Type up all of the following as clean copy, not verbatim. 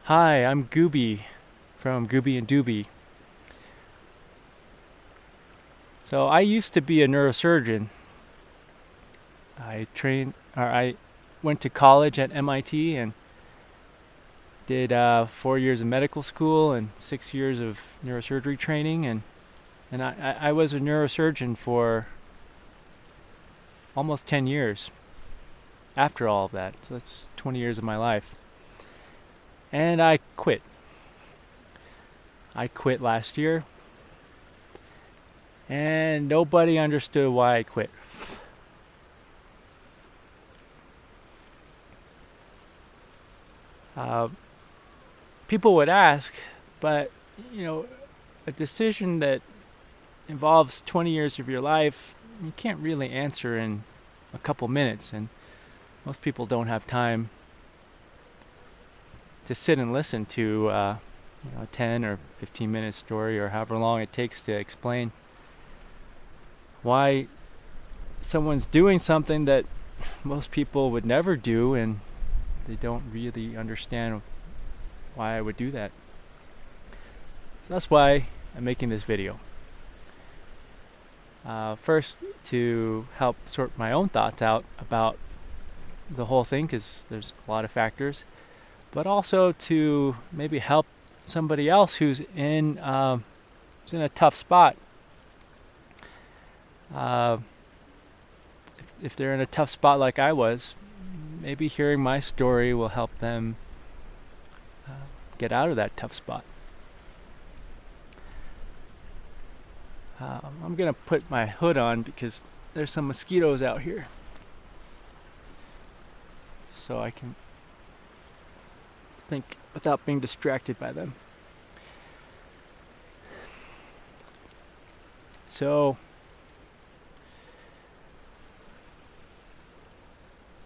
Hi, I'm Gooby from Gooby and Dooby. So I used to be a neurosurgeon. I went to college at MIT and did 4 years of medical school and 6 years of neurosurgery training, and I was a neurosurgeon for almost 10 years after all of that. So that's 20 years of my life. And I quit. I quit last year, and nobody understood why I quit. Uh, People would ask, but you know, a decision that involves 20 years of your life, you can't really answer in a couple minutes, and most people don't have time to sit and listen to a 10 or 15-minute story or however long it takes to explain why someone's doing something that most people would never do, and they don't really understand why I would do that. So that's why I'm making this video. First, to help sort my own thoughts out about the whole thing, because there's a lot of factors, but also to maybe help somebody else who's in a tough spot. If they're in a tough spot like I was, maybe hearing my story will help them get out of that tough spot. I'm gonna put my hood on because there's some mosquitoes out here, so I can think without being distracted by them. So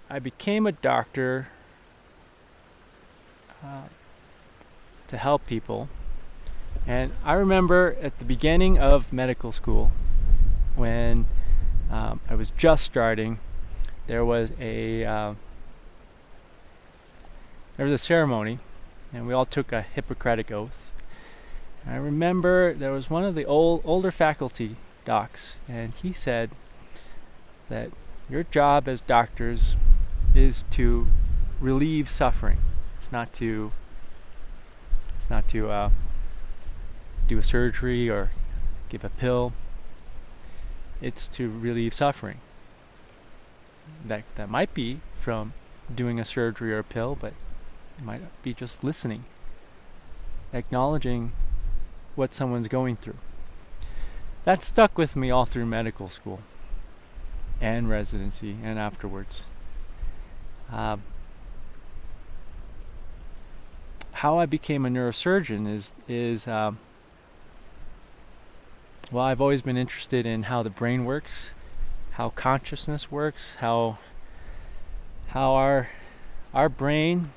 I became a doctor to help people. And I remember at the beginning of medical school, when I was just starting, there was a ceremony, and we all took a Hippocratic oath. And I remember there was one of the older faculty docs, and he said that your job as doctors is to relieve suffering. It's not to do a surgery or give a pill. It's to relieve suffering. That might be from doing a surgery or a pill, but it might be just listening, acknowledging what someone's going through. That stuck with me all through medical school and residency and afterwards. How I became a neurosurgeon is well, I've always been interested in how the brain works, how consciousness works, how our brain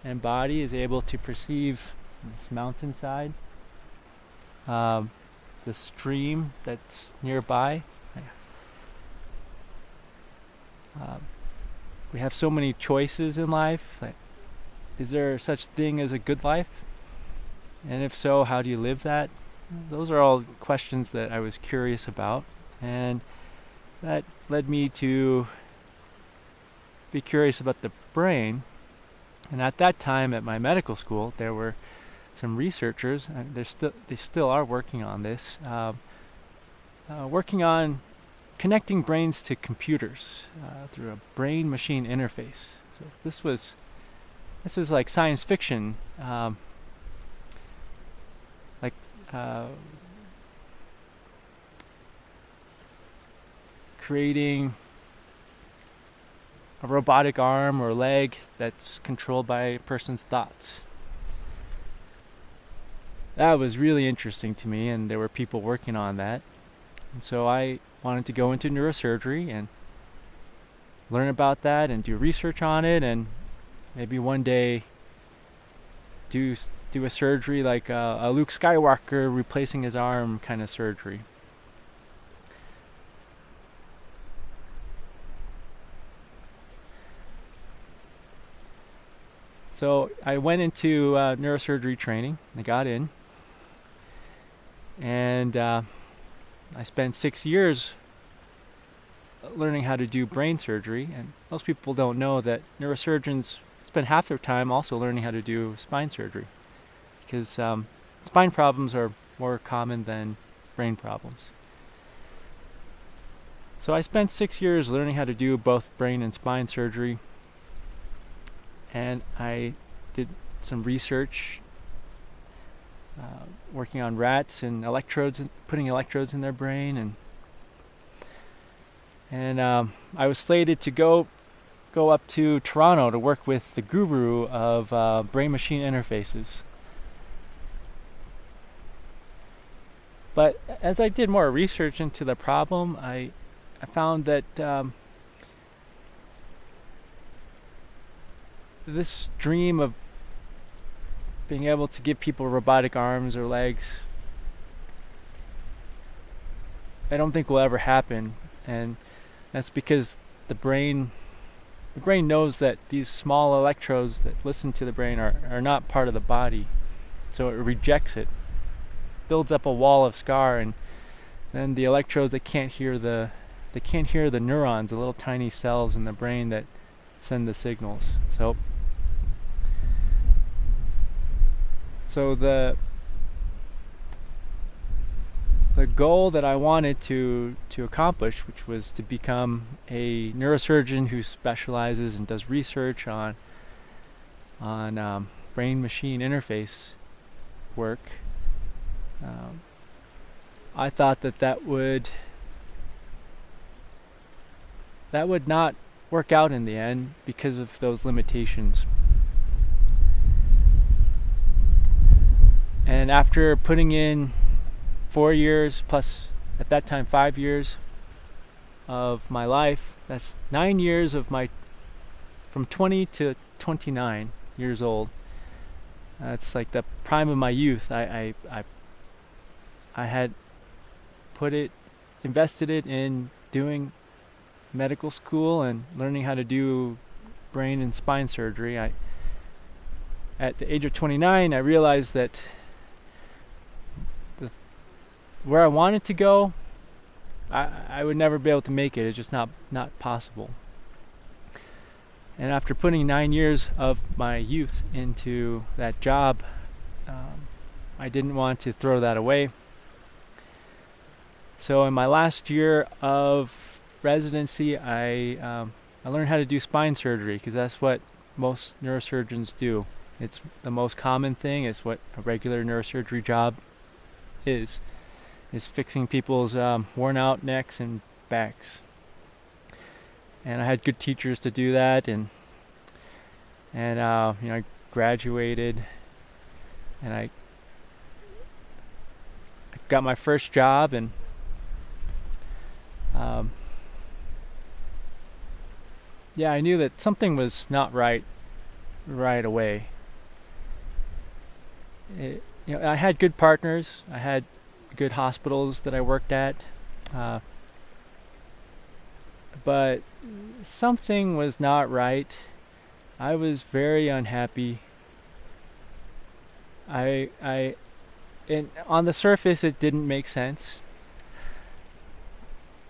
and body is able to perceive this mountainside, the stream that's nearby. We have so many choices in life. Like, is there such thing as a good life? And if so, how do you live that? Those are all questions that I was curious about, and that led me to be curious about the brain. And at that time at my medical school, there were some researchers, and they still are working on this, working on connecting brains to computers through a brain-machine interface. So this was like science fiction, like creating a robotic arm or leg that's controlled by a person's thoughts. That was really interesting to me, and there were people working on that. And so I wanted to go into neurosurgery and learn about that and do research on it, and maybe one day do a surgery like a Luke Skywalker replacing his arm kind of surgery. So I went into neurosurgery training. I got in, and I spent 6 years learning how to do brain surgery. And most people don't know that neurosurgeons spend half their time also learning how to do spine surgery, because spine problems are more common than brain problems. So I spent 6 years learning how to do both brain and spine surgery, and I did some research working on rats and electrodes, putting electrodes in their brain, and I was slated to go up to Toronto to work with the guru of brain-machine interfaces. But as I did more research into the problem, I found that this dream of being able to give people robotic arms or legs, I don't think will ever happen. And that's because the brain knows that these small electrodes that listen to the brain are not part of the body. So it rejects it, builds up a wall of scar, and then the electrodes, they can't hear the neurons, the little tiny cells in the brain that send the signals. So the goal that I wanted to accomplish, which was to become a neurosurgeon who specializes and does research on brain-machine interface work, I thought that would not work out in the end because of those limitations. And after putting in 4 years plus, at that time, 5 years of my life, that's 9 years of from 20 to 29 years old. That's like the prime of my youth. I had invested it in doing medical school and learning how to do brain and spine surgery. At the age of 29, I realized that where I wanted to go, I would never be able to make it. It's just not possible. And after putting 9 years of my youth into that job, I didn't want to throw that away. So in my last year of residency, I learned how to do spine surgery, because that's what most neurosurgeons do. It's the most common thing. It's what a regular neurosurgery job is fixing people's worn out necks and backs. And I had good teachers to do that, and I graduated, and I got my first job, and I knew that something was not right away. I had good partners. I had good hospitals that I worked at, but something was not right. I was very unhappy. And on the surface, it didn't make sense.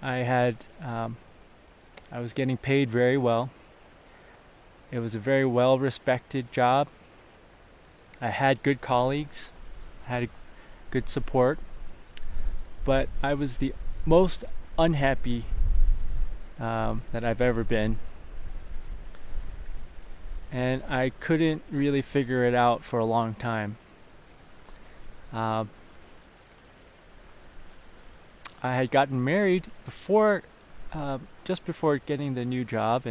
I was getting paid very well. It was a very well-respected job. I had good colleagues. I had good support. But I was the most unhappy that I've ever been. And I couldn't really figure it out for a long time. I had gotten married just before getting the new job,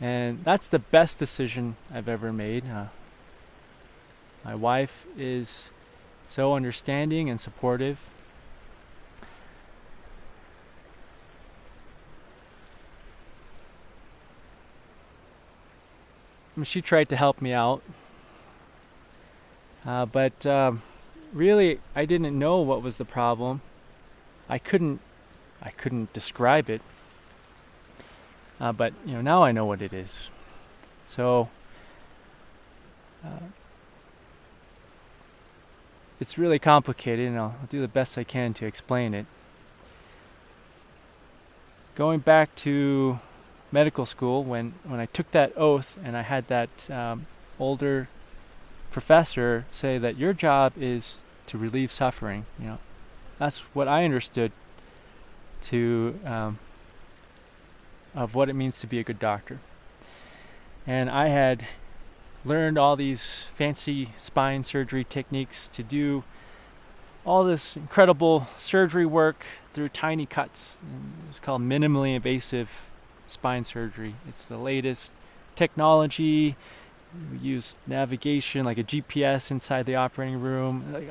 and that's the best decision I've ever made. My wife is so understanding and supportive. She tried to help me out, but really I didn't know what was the problem. I couldn't describe it, but now I know what it is. So Uh, it's really complicated, and I'll do the best I can to explain it. Going back to medical school, when I took that oath and I had that older professor say that your job is to relieve suffering, that's what I understood to of what it means to be a good doctor. And I had learned all these fancy spine surgery techniques to do all this incredible surgery work through tiny cuts. It's called minimally invasive spine surgery. It's the latest technology. We use navigation like a GPS inside the operating room. Like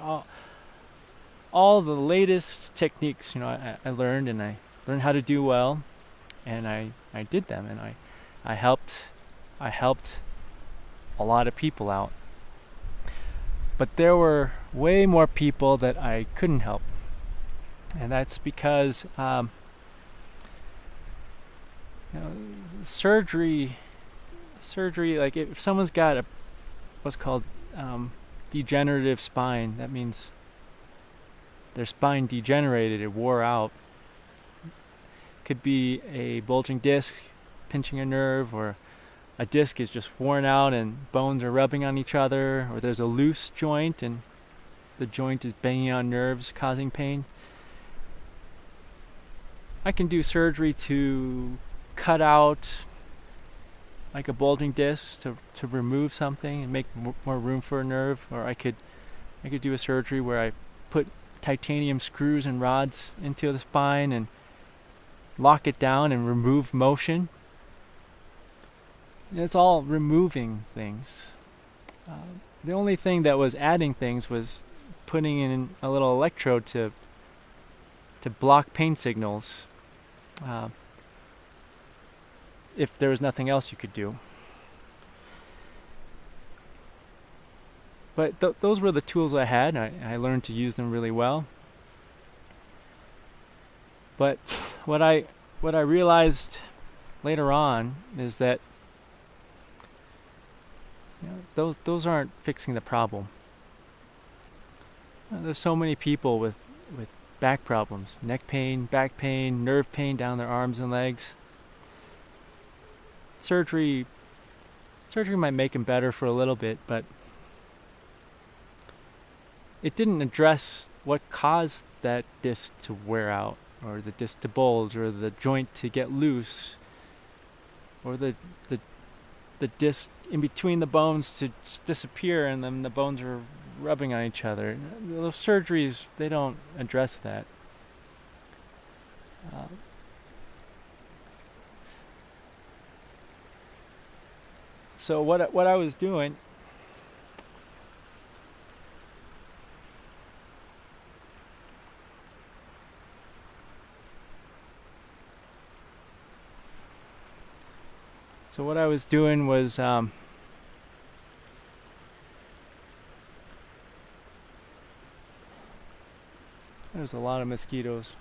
all the latest techniques, I learned, and I learned how to do well, and I did them, and I helped a lot of people out. But there were way more people that I couldn't help. And that's because surgery, like if someone's got what's called degenerative spine, that means their spine degenerated, it wore out. Could be a bulging disc pinching a nerve, or a disc is just worn out and bones are rubbing on each other, or there's a loose joint and the joint is banging on nerves causing pain. I can do surgery to cut out like a bulging disc to remove something and make more room for a nerve, or I could do a surgery where I put titanium screws and rods into the spine and lock it down and remove motion. It's all removing things. The only thing that was adding things was putting in a little electrode to block pain signals if there was nothing else you could do. But those were the tools I had. I learned to use them really well. But what I realized later on is that those aren't fixing the problem. There's so many people with back problems, neck pain, back pain, nerve pain down their arms and legs. Surgery might make them better for a little bit, but it didn't address what caused that disc to wear out, or the disc to bulge, or the joint to get loose, or the disc in between the bones to disappear, and then the bones are rubbing on each other. Those surgeries, they don't address that. So what I was doing, was there's a lot of mosquitoes.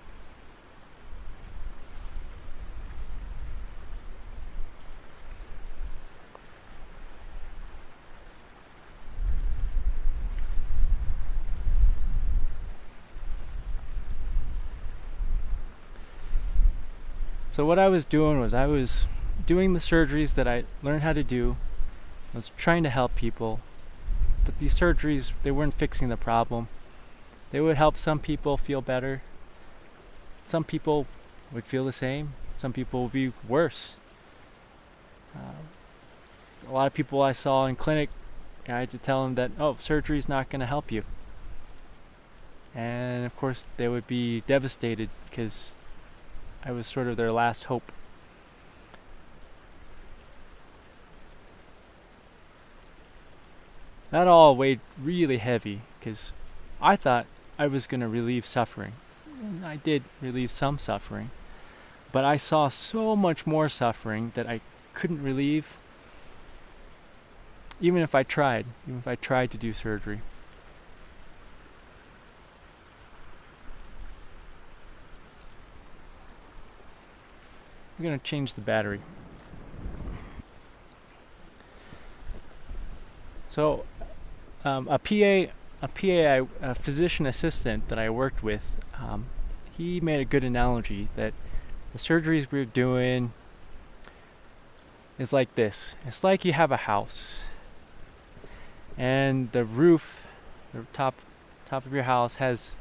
So what I was doing was I was doing the surgeries that I learned how to do. I was trying to help people, but these surgeries, they weren't fixing the problem. They would help some people feel better. Some people would feel the same. Some people would be worse. A lot of people I saw in clinic, I had to tell them that, surgery is not going to help you. And of course, they would be devastated because I was sort of their last hope. That all weighed really heavy because I thought I was going to relieve suffering. And I did relieve some suffering, but I saw so much more suffering that I couldn't relieve, even if I tried to do surgery. I'm going to change the battery. So a physician assistant that I worked with, he made a good analogy that the surgeries we're doing is like this. It's like you have a house, and the roof, the top of your house has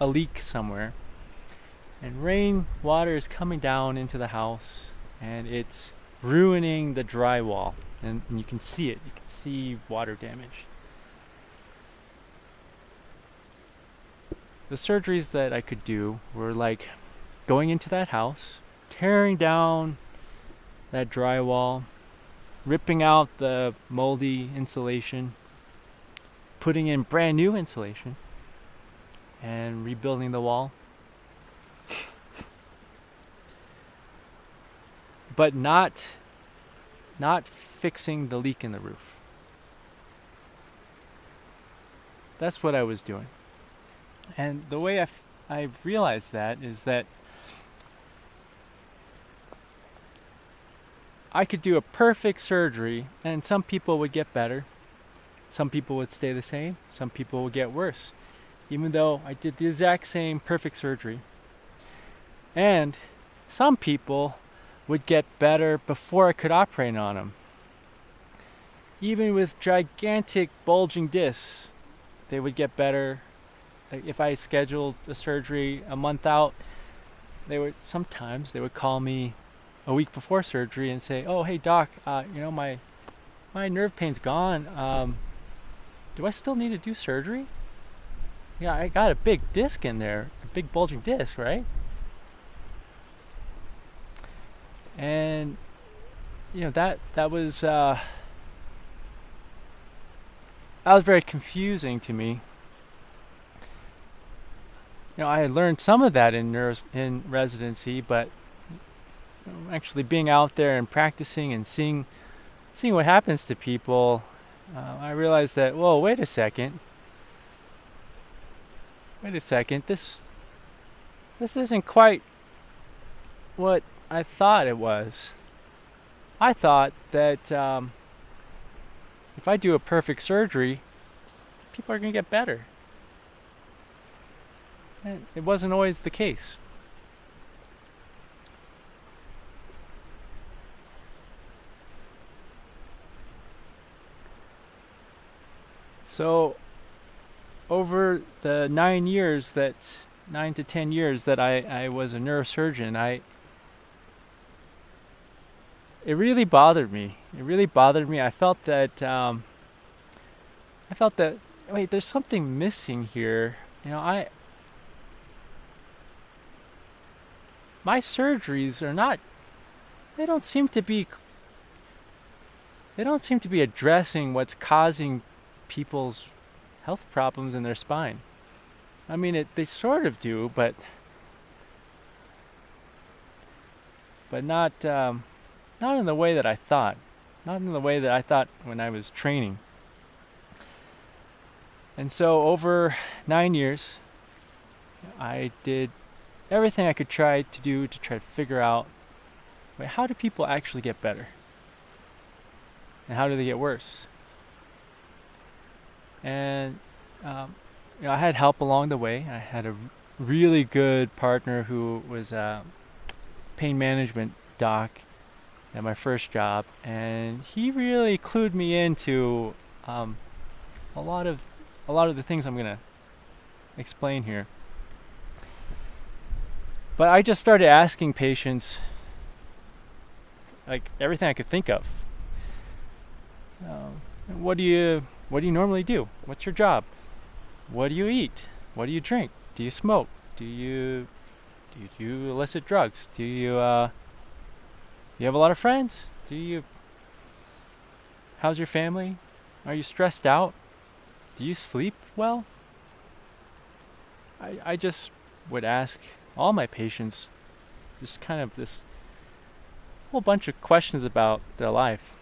a leak somewhere, and rain water is coming down into the house, and it's ruining the drywall, and you can see it. You can see water damage. The surgeries that I could do were like going into that house, tearing down that drywall, ripping out the moldy insulation, putting in brand new insulation, and rebuilding the wall. But not fixing the leak in the roof. That's what I was doing. And the way I realized that is that I could do a perfect surgery, and some people would get better, some people would stay the same, some people would get worse, even though I did the exact same perfect surgery. And some people would get better before I could operate on them. Even with gigantic bulging discs, they would get better. If I scheduled a surgery a month out, sometimes they would call me a week before surgery and say, "Oh, hey doc, my nerve pain's gone. Do I still need to do surgery? Yeah, I got a big disc in there, a big bulging disc, right?" And that was very confusing to me. I had learned some of that in residency, but actually being out there and practicing and seeing what happens to people, I realized that, whoa, wait a second, this isn't quite what I thought it was. I thought that if I do a perfect surgery, people are going to get better. And it wasn't always the case. So over the 9 to 10 years that I was a neurosurgeon, it really bothered me. I felt that wait, there's something missing here. My surgeries they don't seem to be addressing what's causing people's health problems in their spine. I mean, they sort of do, but not in the way that I thought. Not in the way that I thought when I was training. And so over 9 years, I did everything I could try to figure out, how do people actually get better? And how do they get worse? And I had help along the way. I had a really good partner who was a pain management doc at my first job, and he really clued me into a lot of the things I'm gonna explain here. But I just started asking patients like everything I could think of. What do you normally do? What's your job? What do you eat? What do you drink? Do you smoke? Do you illicit drugs? Do you have a lot of friends? How's your family? Are you stressed out? Do you sleep well? I just would ask all my patients just kind of this whole bunch of questions about their life.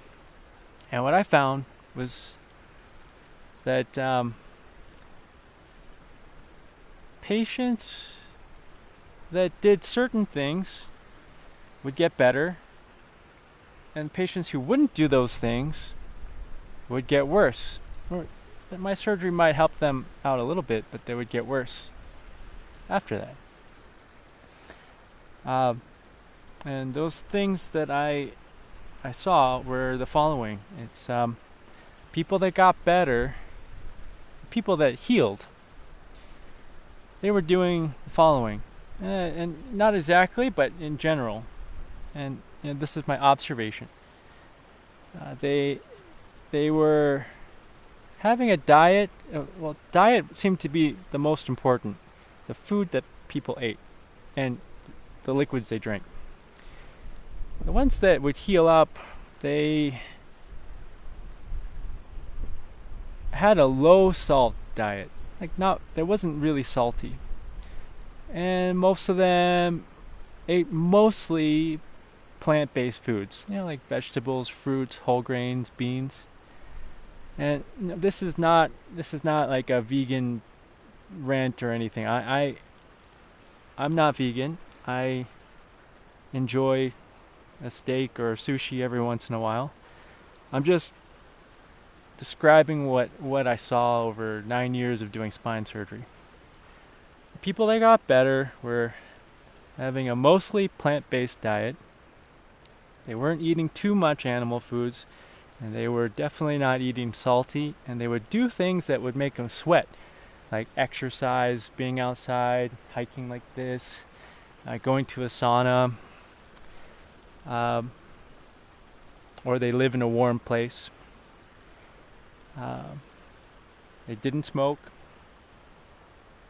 And what I found was that patients that did certain things would get better, and patients who wouldn't do those things would get worse. Or that my surgery might help them out a little bit, but they would get worse after that. And those things that I saw were the following. It's people that got better, people that healed. They were doing the following, and not exactly, but in general. And this is my observation. They were having a diet. Well, diet seemed to be the most important. The food that people ate, and the liquids they drank. The ones that would heal up, they had a low salt diet. It wasn't really salty. And most of them ate mostly plant-based foods, like vegetables, fruits, whole grains, beans. And this is not like a vegan rant or anything. I'm not vegan. I enjoy a steak or sushi every once in a while. I'm just describing what I saw over 9 years of doing spine surgery. The people that got better were having a mostly plant-based diet. They weren't eating too much animal foods, and they were definitely not eating salty, and they would do things that would make them sweat, like exercise, being outside, hiking like this, going to a sauna, or they live in a warm place. They didn't smoke.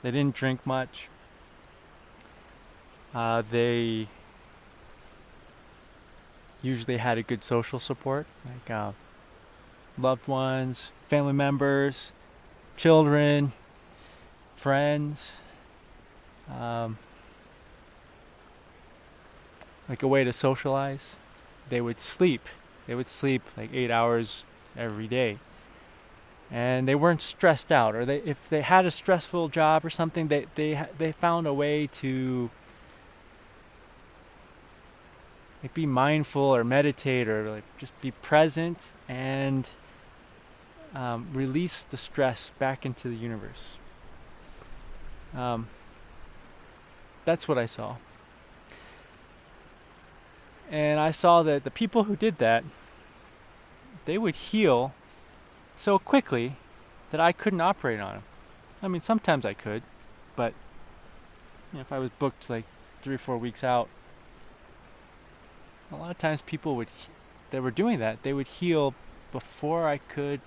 They didn't drink much. They usually had a good social support, like loved ones, family members, children, friends, like a way to socialize. They would sleep like 8 hours every day. And they weren't stressed out, or if they had a stressful job or something, they found a way to be mindful or meditate or just be present and release the stress back into the universe. That's what I saw. And I saw that the people who did that, they would heal so quickly that I couldn't operate on them. I mean, sometimes I could, but if I was booked like 3 or 4 weeks out, a lot of times people that were doing that, they would heal before I could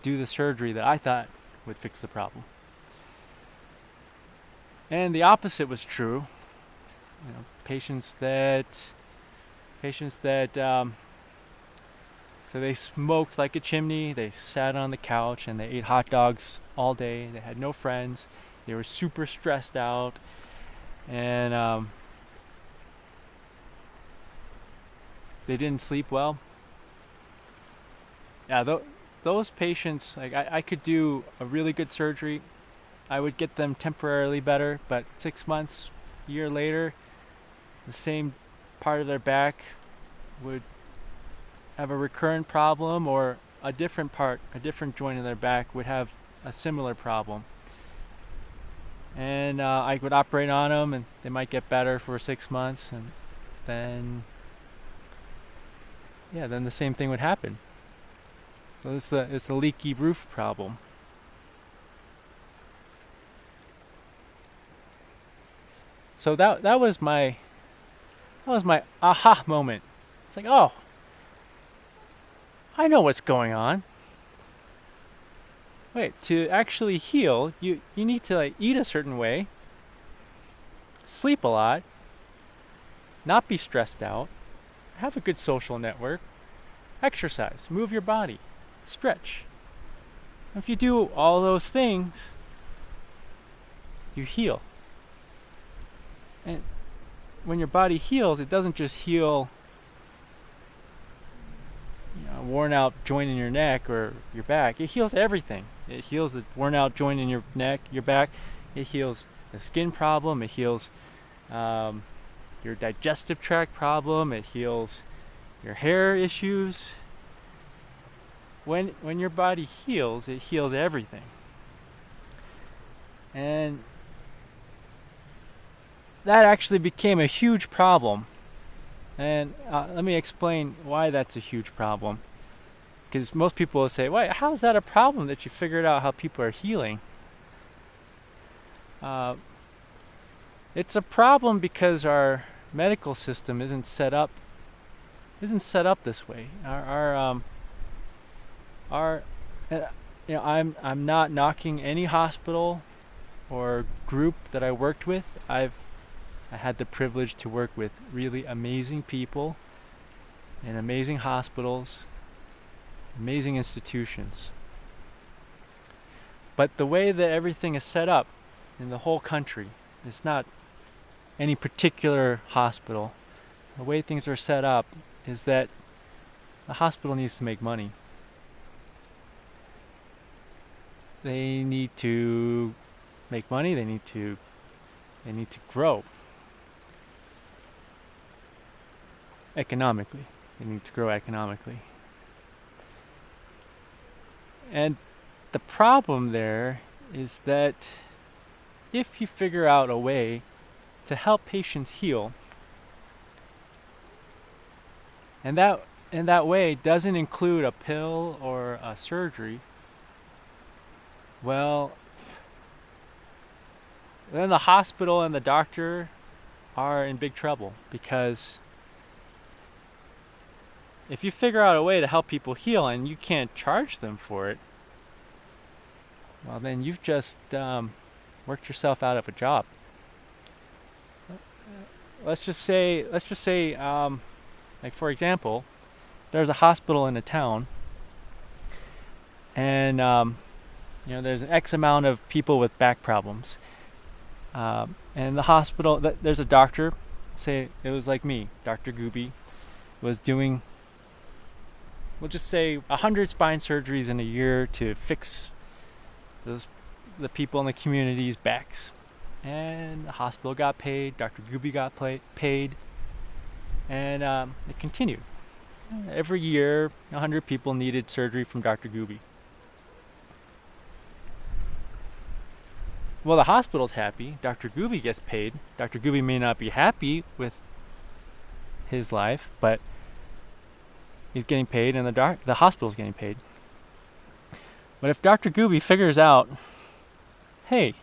do the surgery that I thought would fix the problem. And the opposite was true. Patients that so they smoked like a chimney, they sat on the couch and they ate hot dogs all day, they had no friends, they were super stressed out, and they didn't sleep well. Yeah, those patients, I could do a really good surgery. I would get them temporarily better, but 6 months, a year later, the same part of their back would have a recurrent problem, or a different joint in their back would have a similar problem. And I would operate on them, and they might get better for 6 months, and then the same thing would happen. So it's the leaky roof problem. So that was my aha moment. It's like, oh, I know what's going on. Wait, to actually heal, you need to eat a certain way, sleep a lot, not be stressed out, have a good social network, exercise, move your body, stretch. If you do all those things, you heal. And when your body heals, it doesn't just heal a worn out joint in your neck or your back. It heals everything. It heals the worn out joint in your neck, your back. It heals the skin problem. It heals your digestive tract problem. It heals your hair issues. when your body heals, it heals everything. And that actually became a huge problem. And let me explain why that's a huge problem. Because most people will say, "Wait, how is that a problem that you figured out how people are healing?" Uh, it's a problem because our medical system isn't set up this way. Our I'm not knocking any hospital or group that I worked with. I had the privilege to work with really amazing people in amazing hospitals, amazing institutions. But the way that everything is set up in the whole country, it's not any particular hospital. The way things are set up is that the hospital needs to make money. They need to make money, they need to grow economically. They need to grow economically. And the problem there is that if you figure out a way to help patients heal, and that way doesn't include a pill or a surgery, well, then the hospital and the doctor are in big trouble, because if you figure out a way to help people heal and you can't charge them for it, well, then you've just worked yourself out of a job. Let's just say, like for example, there's a hospital in a town, and there's an X amount of people with back problems, and the hospital, there's a doctor. Say it was like me, Dr. Gooby, was doing, we'll just say 100 spine surgeries in a year to fix the people in the community's backs. And the hospital got paid, Dr. Gooby got paid, and it continued. Every year, 100 people needed surgery from Dr. Gooby. Well, the hospital's happy, Dr. Gooby gets paid. Dr. Gooby may not be happy with his life, but he's getting paid, and the hospital's getting paid. But if Dr. Gooby figures out, hey,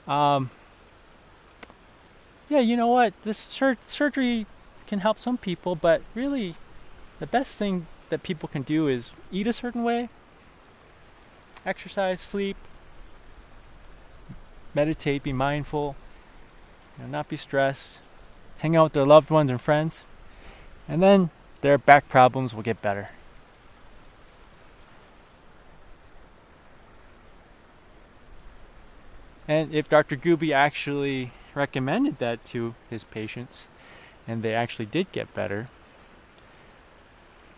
yeah, you know what, this surgery can help some people, but really the best thing that people can do is eat a certain way, exercise, sleep, meditate, be mindful, not be stressed, hang out with their loved ones and friends, and then their back problems will get better. And if Dr. Gooby actually recommended that to his patients, and they actually did get better,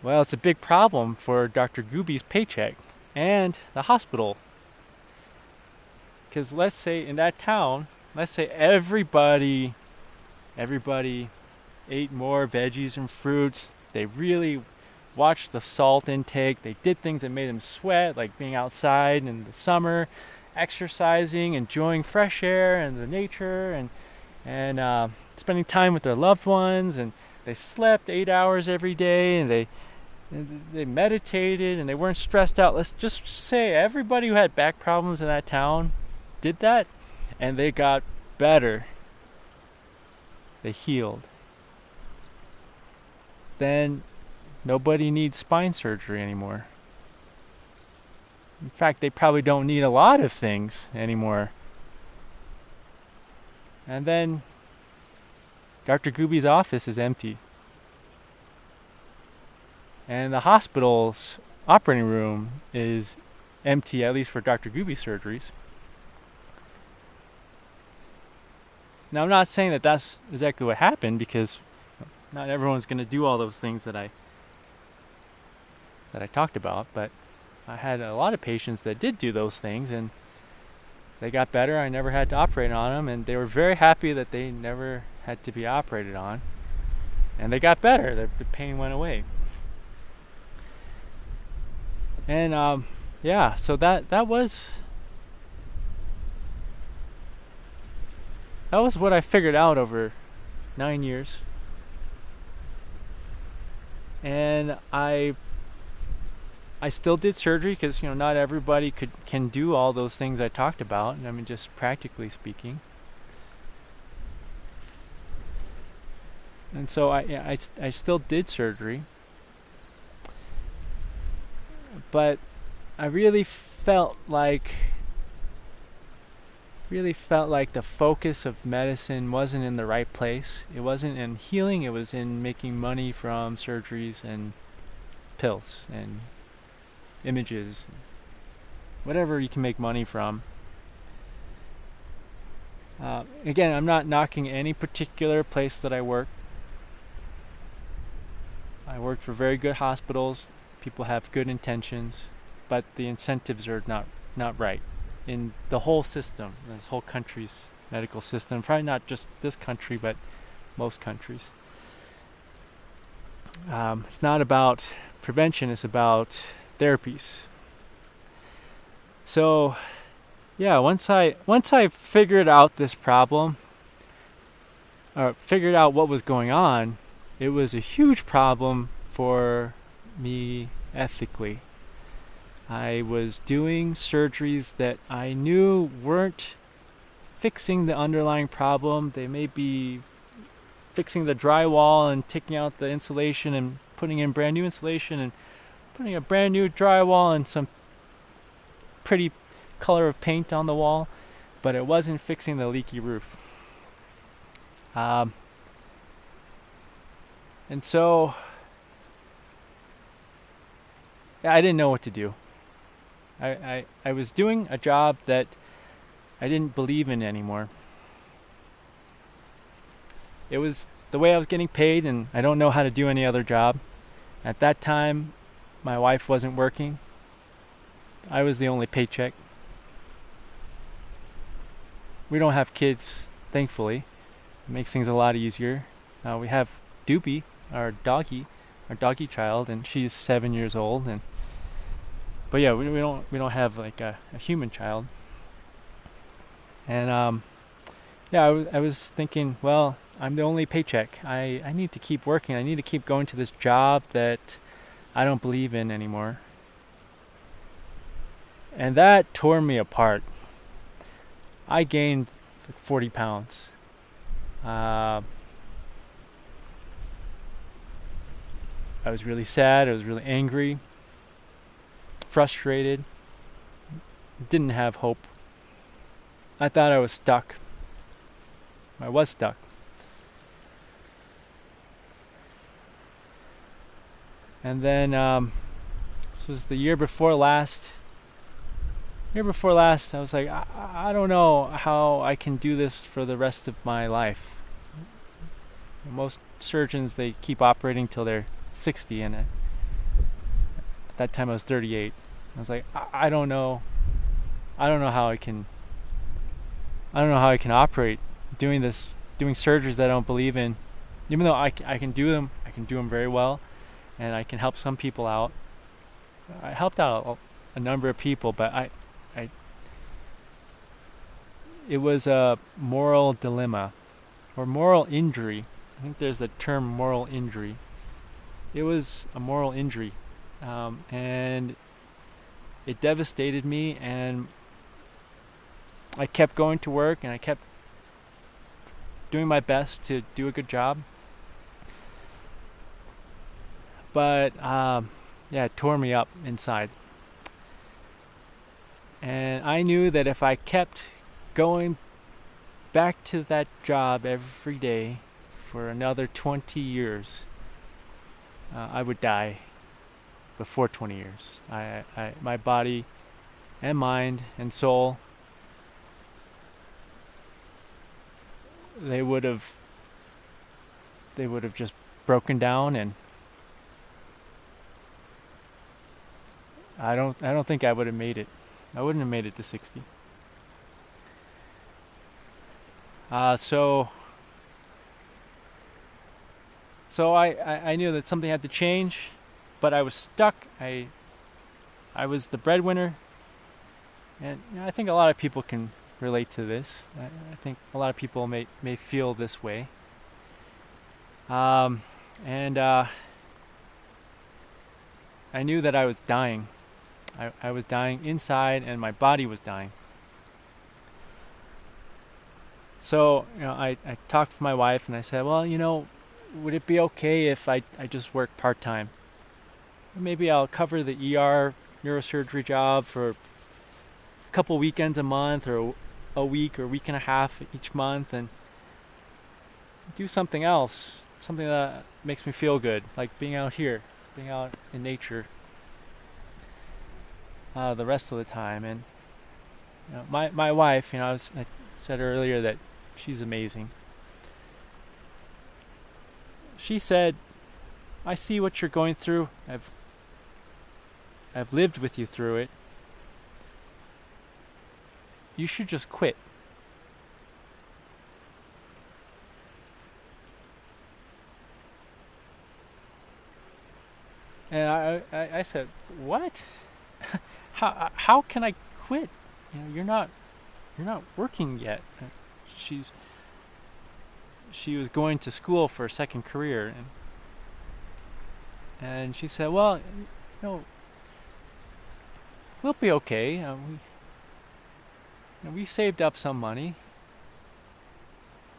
well, it's a big problem for Dr. Gooby's paycheck and the hospital. Because let's say in that town, let's say everybody ate more veggies and fruits. They really watched the salt intake. They did things that made them sweat, like being outside in the summer, exercising, enjoying fresh air and the nature, and spending time with their loved ones. And they slept 8 hours every day, and they meditated, and they weren't stressed out. Let's just say everybody who had back problems in that town did that, and they got better. They healed. Then nobody needs spine surgery anymore. In fact, they probably don't need a lot of things anymore. And then Dr. Gooby's office is empty. And the hospital's operating room is empty, at least for Dr. Gooby surgeries. Now, I'm not saying that that's exactly what happened, because not everyone's going to do all those things that I talked about, but I had a lot of patients that did do those things, and they got better. I never had to operate on them, and they were very happy that they never had to be operated on, and they got better. The pain went away. And yeah, so that was what I figured out over 9 years. And I still did surgery because not everybody can do all those things I talked about. I mean, just practically speaking. And so I still did surgery, but I really felt like the focus of medicine wasn't in the right place. It wasn't in healing, it was in making money from surgeries and pills and images, whatever you can make money from. Again, I'm not knocking any particular place that I work. I work for very good hospitals. People have good intentions, but the incentives are not right in the whole system, this whole country's medical system. Probably not just this country, but most countries. It's not about prevention, it's about therapies. So yeah, once I figured out this problem, or figured out what was going on, it was a huge problem for me ethically. I was doing surgeries that I knew weren't fixing the underlying problem. They may be fixing the drywall and taking out the insulation and putting in brand new insulation and putting a brand new drywall and some pretty color of paint on the wall, but it wasn't fixing the leaky roof. And so I didn't know what to do. I was doing a job that I didn't believe in anymore. It was the way I was getting paid, and I don't know how to do any other job. At that time, my wife wasn't working. I was the only paycheck. We don't have kids, thankfully. It makes things a lot easier. We have Doopy, our doggy child, and she's 7 years old. But yeah, we don't have like a human child. And yeah, I was thinking, well, I'm the only paycheck. I need to keep working. I need to keep going to this job that I don't believe in anymore. And that tore me apart. I gained 40 pounds. I was really sad. I was really angry, frustrated, didn't have hope. I thought I was stuck. I was stuck. And then this was the year before last. I was like, I don't know how I can do this for the rest of my life. Most surgeons, they keep operating till they're 60, and at that time I was 38. I was like, I don't know how I can operate doing surgeries that I don't believe in. Even though I can do them very well, and I can help some people out. I helped out a number of people, but it was a moral dilemma, or moral injury. I think there's the term moral injury. It was a moral injury, and it devastated me, and I kept going to work, and I kept doing my best to do a good job. But yeah, it tore me up inside. And I knew that if I kept going back to that job every day for another 20 years, I would die before 20 years. My body and mind and soul, they would have just broken down, and I don't think I would have made it. I wouldn't have made it to 60. So I knew that something had to change, but I was stuck. I I was the breadwinner, and I think a lot of people can relate to this. I think a lot of people may feel this way. And I knew that I was dying. I was dying inside, and my body was dying. So, I talked to my wife and I said, well, would it be okay if I just work part-time? Maybe I'll cover the ER neurosurgery job for a couple weekends a month, or a week or week and a half each month, and do something else, something that makes me feel good, like being out here, being out in nature the rest of the time. And my wife, I said earlier that she's amazing. She said, I see what you're going through. I've lived with you through it. You should just quit. And I said, what? How can I quit? You're not working yet. She was going to school for a second career, and she said, well, we'll be okay. We saved up some money.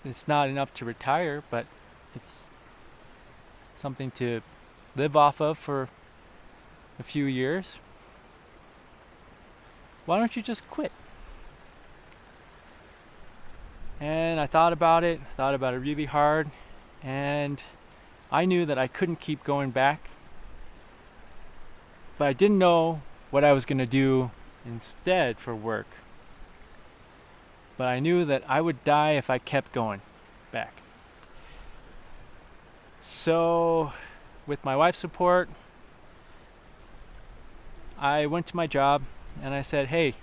It's not enough to retire, but it's something to live off of for a few years. Why don't you just quit? And I thought about it really hard, and I knew that I couldn't keep going back, but I didn't know what I was going to do instead for work. But I knew that I would die if I kept going back. So, with my wife's support, I went to my job and I said, hey,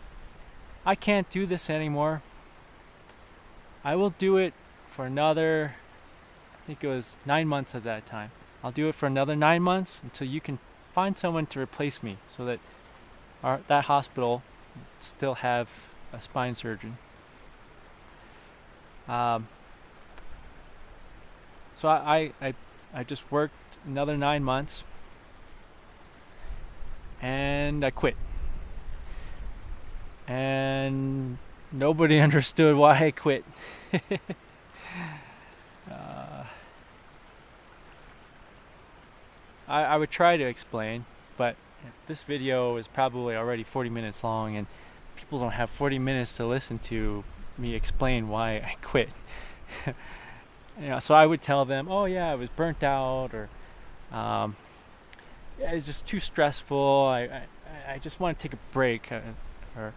I can't do this anymore. I will do it for another, I think it was 9 months at that time. I'll do it for another 9 months until you can find someone to replace me, so that that hospital still have a spine surgeon. So I just worked another 9 months, and I quit. And nobody understood why I quit. I would try to explain, but this video is probably already 40 minutes long, and people don't have 40 minutes to listen to me explain why I quit. So I would tell them, oh yeah, I was burnt out, or it's just too stressful. I just want to take a break, or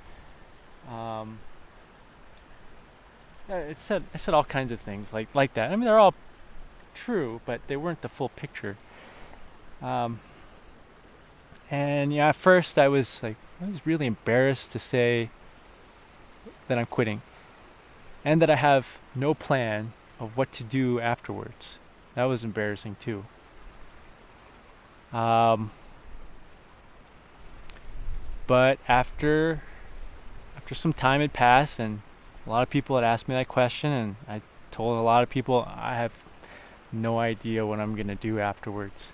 I said all kinds of things like that. I mean, they're all true, but they weren't the full picture. And at first I was really embarrassed to say that I'm quitting, and that I have no plan of what to do afterwards. That was embarrassing too. But after some time had passed, and a lot of people had asked me that question, and I told a lot of people I have no idea what I'm gonna do afterwards.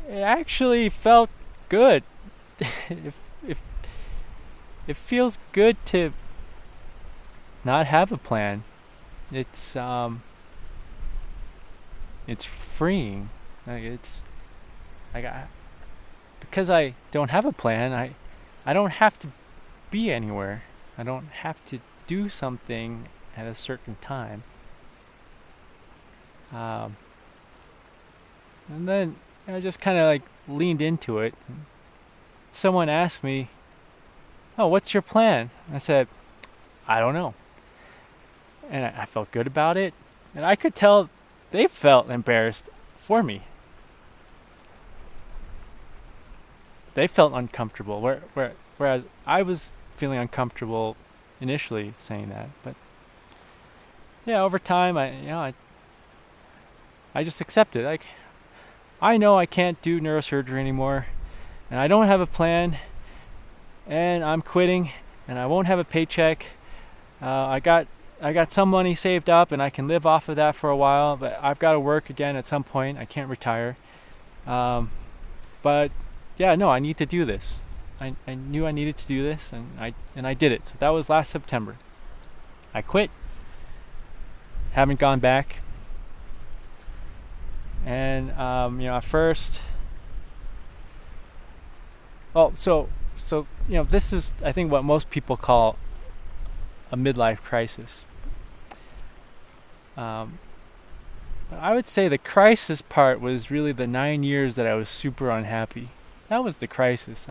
It actually felt good. It feels good to not have a plan. It's freeing. Because I don't have a plan, I don't have to be anywhere. I don't have to do something at a certain time. And then I just kind of leaned into it. Someone asked me, oh, what's your plan? I said, I don't know. And I felt good about it. And I could tell they felt embarrassed for me. They felt uncomfortable, whereas I was feeling uncomfortable initially saying that. But yeah, over time, I just accepted. I know I can't do neurosurgery anymore. and I don't have a plan, and I'm quitting, and I won't have a paycheck. I got some money saved up, and I can live off of that for a while. But I've got to work again at some point. I can't retire. But yeah, no, I need to do this. I knew I needed to do this, and I did it. So that was last September. I quit. Haven't gone back. And at first, well, so this is, I think, what most people call a midlife crisis. I would say the crisis part was really the 9 years that I was super unhappy. That was the crisis.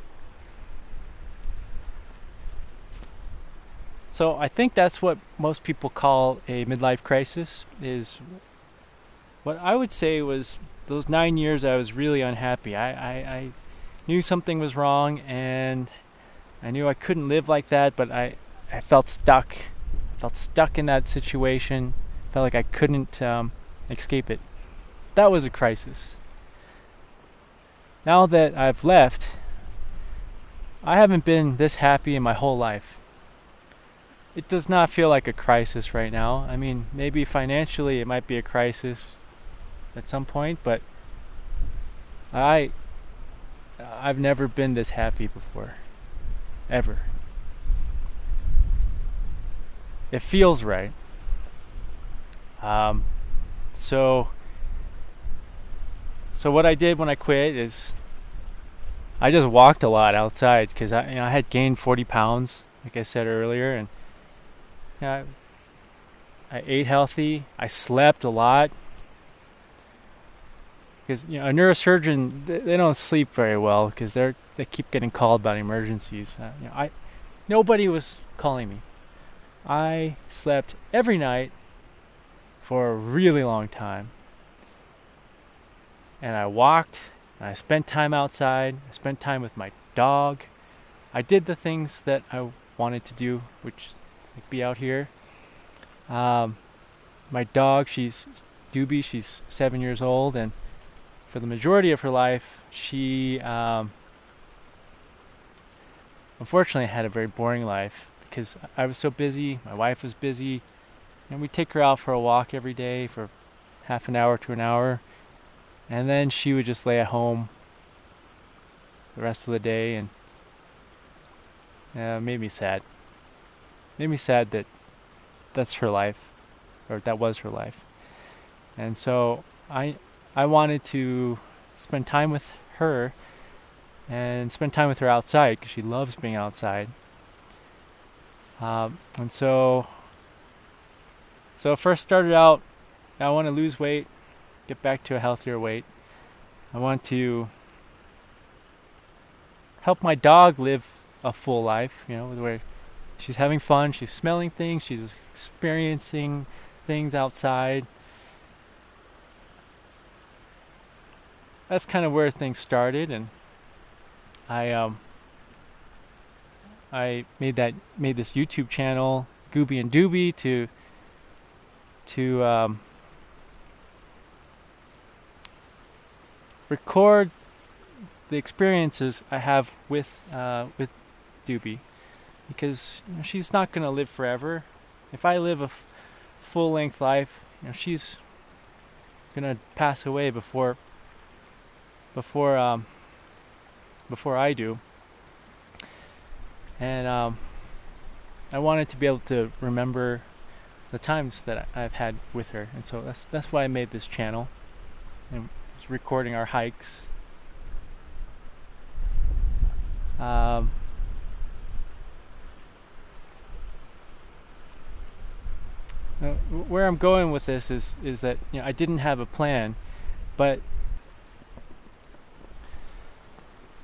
So I think that's what most people call a midlife crisis, is what I would say was those 9 years I was really unhappy. I knew something was wrong, and I knew I couldn't live like that, but I felt stuck. I felt stuck in that situation. Felt like I couldn't escape it. That was a crisis. Now that I've left, I haven't been this happy in my whole life. It does not feel like a crisis right now. I mean, maybe financially it might be a crisis at some point, but I've never been this happy before. Ever. It feels right. So what I did when I quit is I just walked a lot outside, because I had gained 40 pounds, like I said earlier, and I ate healthy. I slept a lot, because a neurosurgeon, they don't sleep very well, because they keep getting called about emergencies. Nobody was calling me. I slept every night for a really long time, and I walked, and I spent time outside. I spent time with my dog. I did the things that I wanted to do, which like be out here. My dog, she's Doobie, she's 7 years old, and for the majority of her life, she unfortunately had a very boring life, because I was so busy, my wife was busy, and we'd take her out for a walk every day for half an hour to an hour, and then she would just lay at home the rest of the day, and it made me sad. Made me sad that that's her life, or that was her life. And so I wanted to spend time with her, and spend time with her outside, because she loves being outside. And so it first started out, I want to lose weight, get back to a healthier weight. I want to help my dog live a full life, where she's having fun, she's smelling things, she's experiencing things outside. That's kind of where things started, and I made this YouTube channel, Gooby and Doobie, to record the experiences I have with Doobie, because she's not gonna live forever. If I live a full-length life, she's gonna pass away before I do. And I wanted to be able to remember the times that I've had with her, and so that's why I made this channel, and was recording our hikes. Where I'm going with this is that I didn't have a plan, but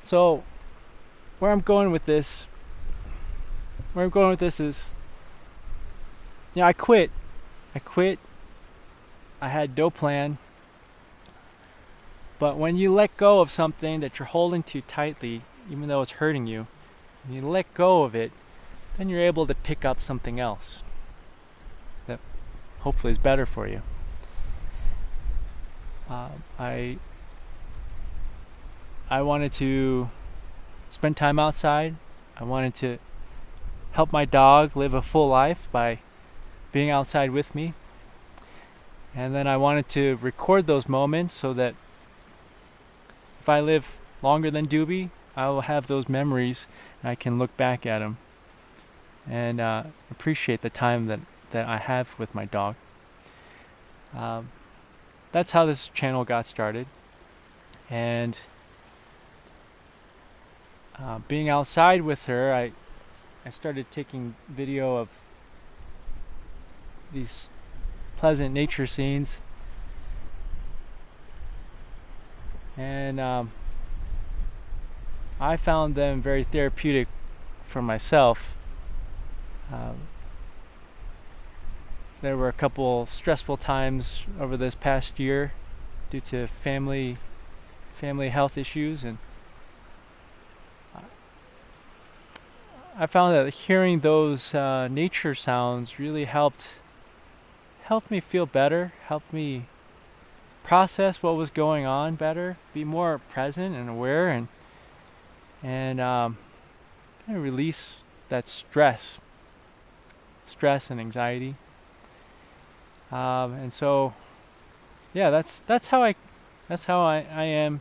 so where I'm going with this is, I quit. I had no plan. But when you let go of something that you're holding too tightly, even though it's hurting you, and you let go of it, then you're able to pick up something else that hopefully is better for you. I wanted to spend time outside. I wanted to help my dog live a full life by being outside with me. And then I wanted to record those moments so that if I live longer than Doobie, I will have those memories and I can look back at them and appreciate the time that I have with my dog. That's how this channel got started. And being outside with her, I started taking video of these pleasant nature scenes, and I found them very therapeutic for myself. There were a couple stressful times over this past year due to family health issues, and I found that hearing those nature sounds really helped me feel better, helped me process what was going on better, be more present and aware, and kind of release that stress and anxiety. And so, yeah, that's how I am.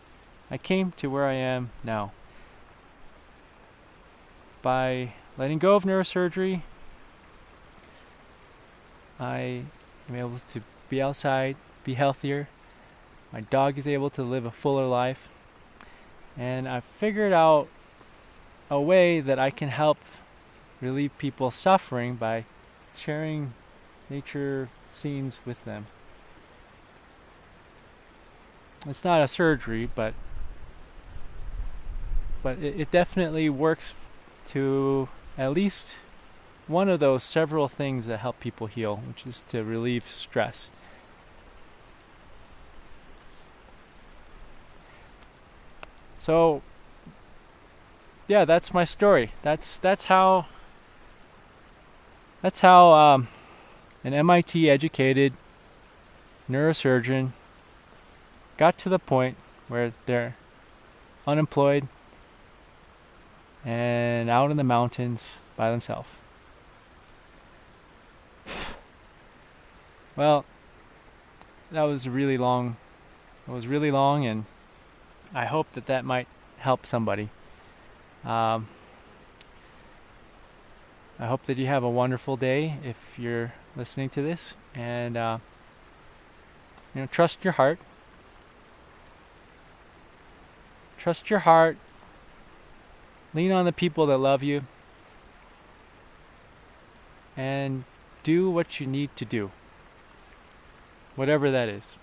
I came to where I am now by letting go of neurosurgery. I am able to be outside, be healthier. My dog is able to live a fuller life. And I've figured out a way that I can help relieve people's suffering by sharing nature scenes with them. It's not a surgery, but it definitely works to at least one of those several things that help people heal, which is to relieve stress. So, yeah, that's my story. That's how an MIT educated neurosurgeon got to the point where they're unemployed and out in the mountains by themselves. Well, that was really long. It was really long, and I hope that might help somebody. I hope that you have a wonderful day if you're listening to this, and trust your heart. Trust your heart. Lean on the people that love you, and do what you need to do, whatever that is.